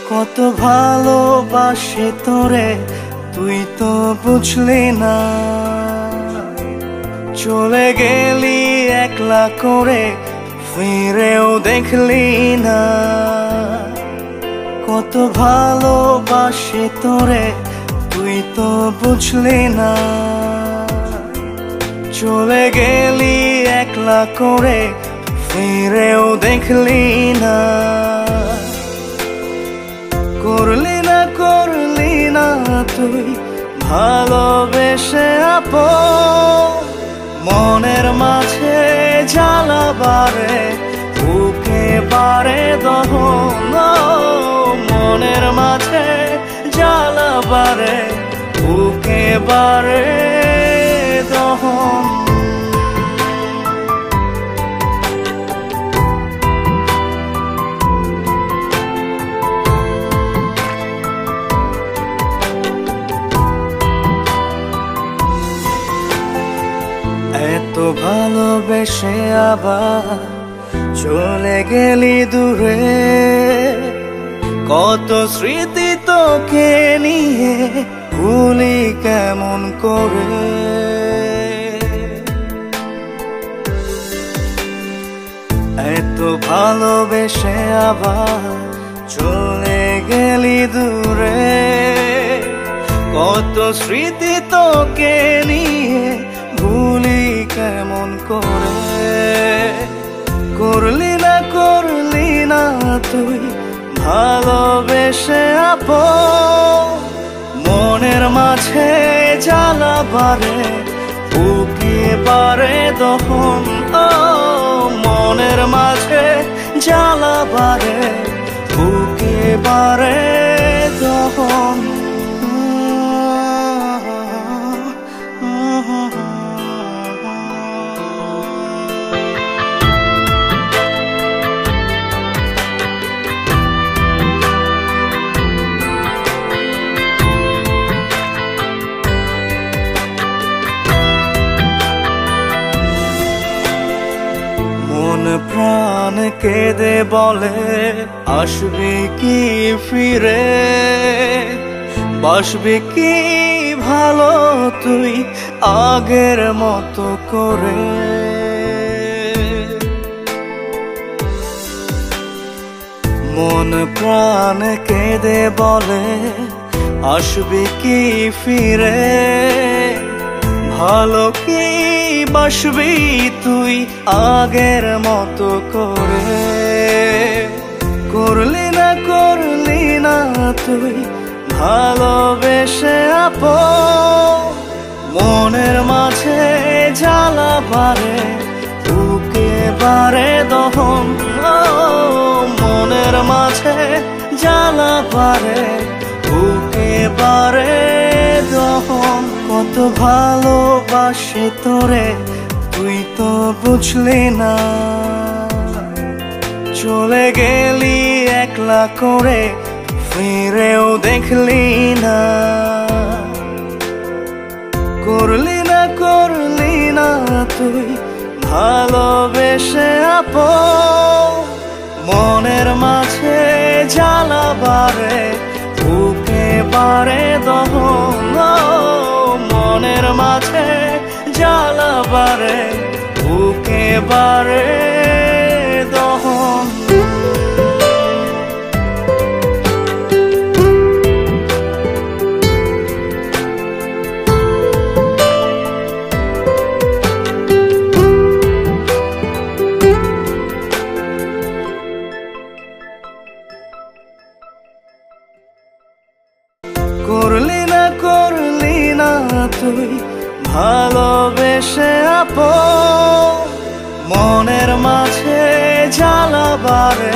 কত ভালোবাসি তোরে তুই তো বুঝলি না, চলে গেলি একলা করে ফিরেও দেখলি না। কত ভালোবাসি তোরে তুই তো বুঝলি না, চলে গেলি একলা করে ফিরেও দেখলি না। করলি না তুই ভালোবেসে আপন, মনের মাঝে জ্বালা বারে বুকে বারে দহন। মনের মাঝে জ্বালা বারে বুকে বারে দহন। এত ভালোবেসে আবার চলে গেলি দূরে, কত স্মৃতি তোকে নিয়ে ভুলি কেমন করে। এত ভালোবেসে আবার চলে গেলি দূরে, কত স্মৃতি তোকে নিয়ে ভুলি কেমন করে। করলি না তুই ভালোবেসে আপন, মনের মাঝে জ্বালা বারে বুকে বারে দহন। মনের মাঝে জ্বালা বারে বুকে বারে দহন। মন প্রাণ কেঁদে বলে আসবি কি ফিরে, বাসবি কি ভালো তুই আগের মতো করে। মন প্রাণ কেঁদে বলে আসবি কি ফিরে, ভালো কি বাসবি তুই আগের মতো করে। করলি না তুই ভালোবেসে আপন, মনের মাঝে জ্বালা বারে বুকে বারে দহন। মনের মাঝে জ্বালা বারে বুকে বারে দহন। কত ভালোবাসি তোরে তুই তো বুঝলি না, চলে গেলি একলা করে ফিরেও দেখলি না। করলি না তুই ভালোবেসে আপন, মনের মাঝে জ্বালা বারে বুকে বারে দহন। মনের মাঝে জ্বালা বারে বুকে বারে দহন। করলি না তুই ভালোবেসে আপন, মনের মাঝে জ্বালা বারে